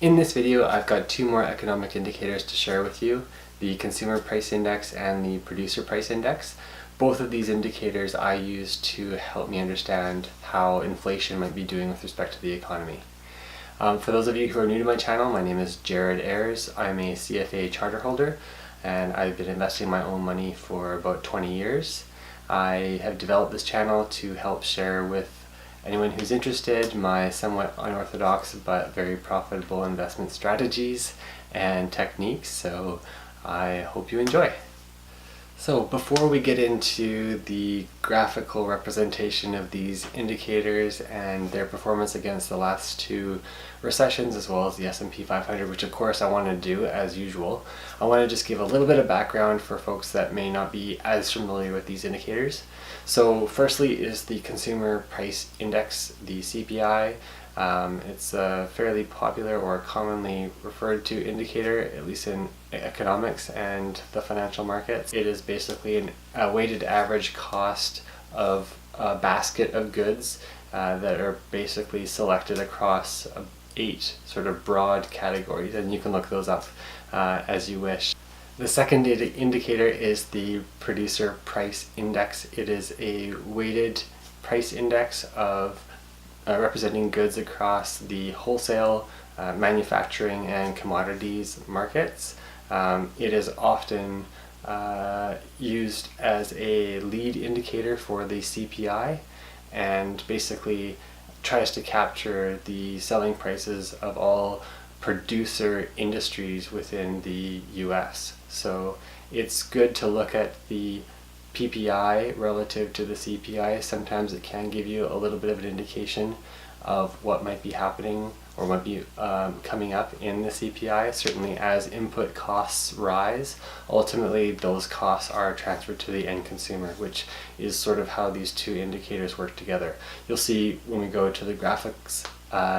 In this video, I've got two more economic indicators to share with you, the Consumer Price Index and the Producer Price Index. Both of these indicators I use to help me understand how inflation might be doing with respect to the economy. For those of you who are new to my channel, my name is Jared Ayers. I'm a CFA charter holder and I've been investing my own money for about 20 years. I have developed this channel to help share with anyone who's interested my somewhat unorthodox but very profitable investment strategies and techniques, so I hope you enjoy. So before we get into the graphical representation of these indicators and their performance against the last two recessions as well as the S&P 500, which of course I want to do as usual, I want to just give a little bit of background for folks that may not be as familiar with these indicators. So firstly is the Consumer Price Index, the CPI. It's a fairly popular or commonly referred to indicator, at least in economics and the financial markets. It is basically a weighted average cost of a basket of goods that are basically selected across 8 sort of broad categories, and you can look those up as you wish. The second indicator is the Producer Price Index. It is a weighted price index of representing goods across the wholesale, manufacturing and commodities markets. It is often used as a lead indicator for the CPI and basically tries to capture the selling prices of all producer industries within the US. So it's good to look at the PPI relative to the CPI. Sometimes it can give you a little bit of an indication of what might be happening or might be coming up in the CPI. Certainly as input costs rise, ultimately those costs are transferred to the end consumer, which is sort of how these two indicators work together. You'll see when we go to the graphics,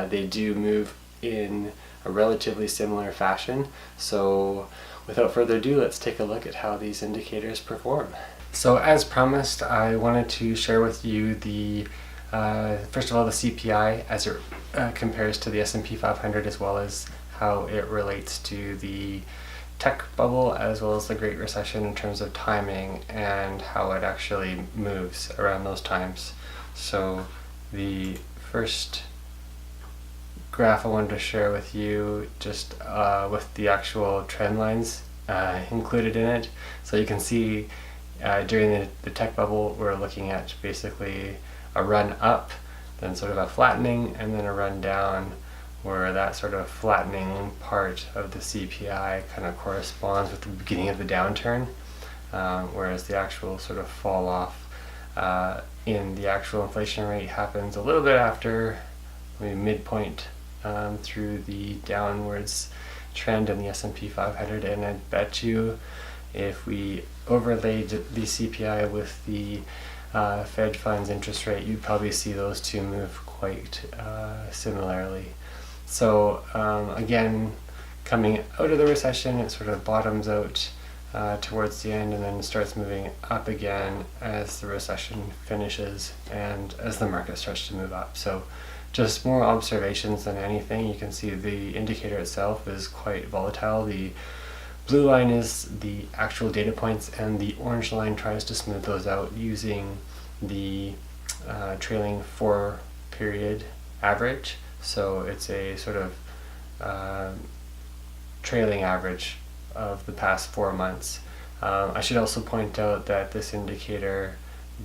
they do move in a relatively similar fashion. So without further ado, let's take a look at how these indicators perform. So as promised, I wanted to share with you the first of all the CPI as it compares to the S&P 500, as well as how it relates to the tech bubble as well as the Great Recession in terms of timing and how it actually moves around those times. So the first graph I wanted to share with you, just with the actual trend lines included in it. So you can see during the tech bubble we're looking at basically a run up, then sort of a flattening, and then a run down, where that sort of flattening part of the CPI kind of corresponds with the beginning of the downturn, whereas the actual sort of fall off in the actual inflation rate happens a little bit after maybe midpoint through the downwards trend in the S&P 500, and I bet you if we overlaid the CPI with the Fed funds interest rate, you'd probably see those two move quite similarly. So again, coming out of the recession, it sort of bottoms out towards the end and then starts moving up again as the recession finishes and as the market starts to move up. So just more observations than anything. You can see the indicator itself is quite volatile. The blue line is the actual data points and the orange line tries to smooth those out using the trailing 4-period average. So it's a sort of trailing average of the past 4 months. I should also point out that this indicator,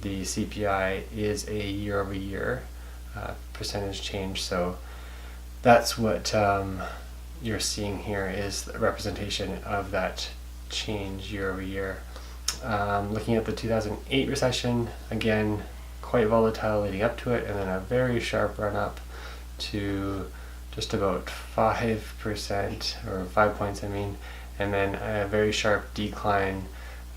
the CPI, is a year-over-year percentage change. So that's what you're seeing here, is a representation of that change year over year. Looking at the 2008 recession, again quite volatile leading up to it, and then a very sharp run up to just about 5% or 5 points I mean, and then a very sharp decline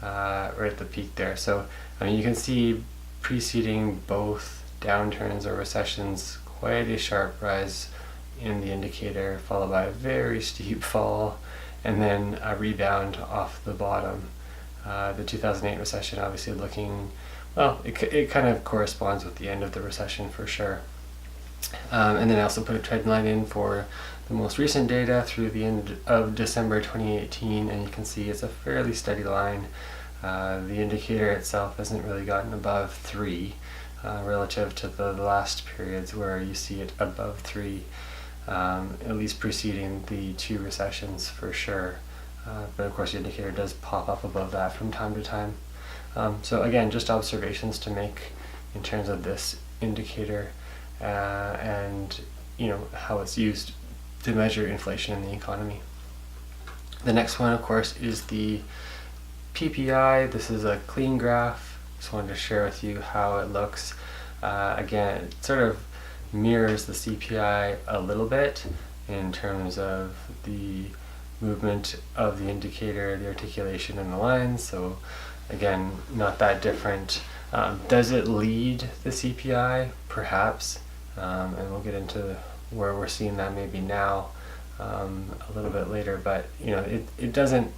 right at the peak there. So I mean, you can see preceding both downturns or recessions quite a sharp rise in the indicator, followed by a very steep fall and then a rebound off the bottom. The 2008 recession obviously looking, well, it kind of corresponds with the end of the recession for sure. And then I also put a trend line in for the most recent data through the end of December 2018, and you can see it's a fairly steady line. The indicator itself hasn't really gotten above 3 relative to the last periods where you see it above 3, at least preceding the 2 recessions for sure. But of course the indicator does pop up above that from time to time. So again, just observations to make in terms of this indicator and how it's used to measure inflation in the economy. The next one, of course, is the PPI. This is a clean graph. Just wanted to share with you how it looks. Again, it sort of mirrors the CPI a little bit in terms of the movement of the indicator, the articulation and the lines. So again, not that different. Does it lead the CPI? Perhaps. And we'll get into where we're seeing that maybe now a little bit later. But it doesn't,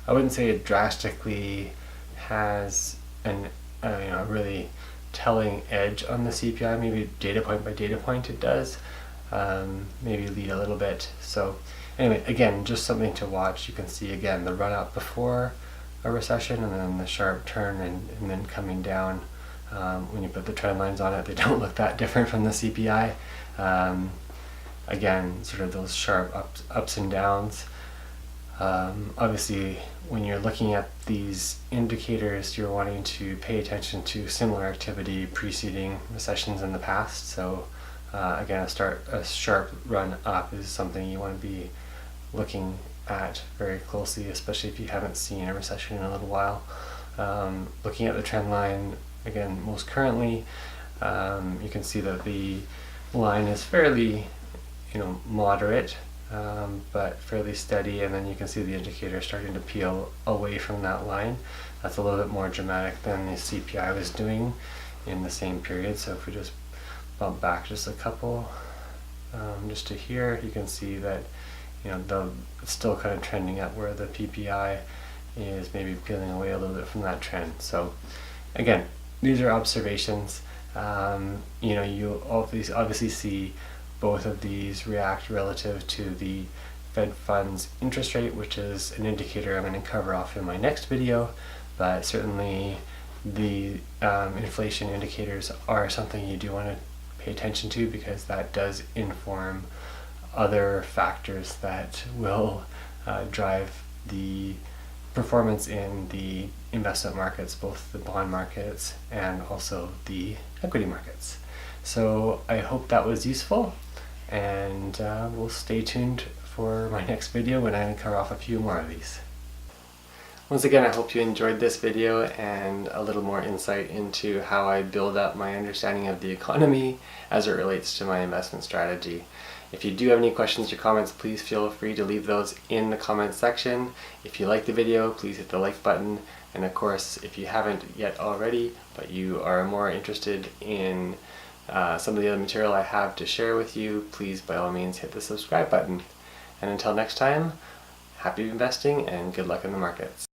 I wouldn't say it drastically has a really telling edge on the CPI. Maybe data point by data point it does. Maybe lead a little bit. So anyway, again, just something to watch. You can see again the run up before a recession and then the sharp turn and then coming down. When you put the trend lines on it, they don't look that different from the CPI. Again, sort of those sharp ups and downs. Obviously, when you're looking at these indicators, you're wanting to pay attention to similar activity preceding recessions in the past. So again, a sharp run up is something you want to be looking at very closely, especially if you haven't seen a recession in a little while. Looking at the trend line, again, most currently, you can see that the line is fairly moderate, but fairly steady, and then you can see the indicator starting to peel away from that line. That's a little bit more dramatic than the CPI was doing in the same period. So if we just bump back just a couple, just to here, you can see that it's still kind of trending up where the PPI is maybe peeling away a little bit from that trend. So again, these are observations. You obviously see both of these react relative to the Fed funds interest rate, which is an indicator I'm going to cover off in my next video, but certainly the inflation indicators are something you do want to pay attention to, because that does inform other factors that will drive the performance in the investment markets, both the bond markets and also the equity markets. So I hope that was useful, and we'll stay tuned for my next video when I cover off a few more of these. Once again, I hope you enjoyed this video and a little more insight into how I build up my understanding of the economy as it relates to my investment strategy. If you do have any questions or comments, please feel free to leave those in the comments section. If you like the video, please hit the like button. And of course, if you haven't yet already, but you are more interested in some of the other material I have to share with you, please by all means hit the subscribe button. And until next time, happy investing and good luck in the markets.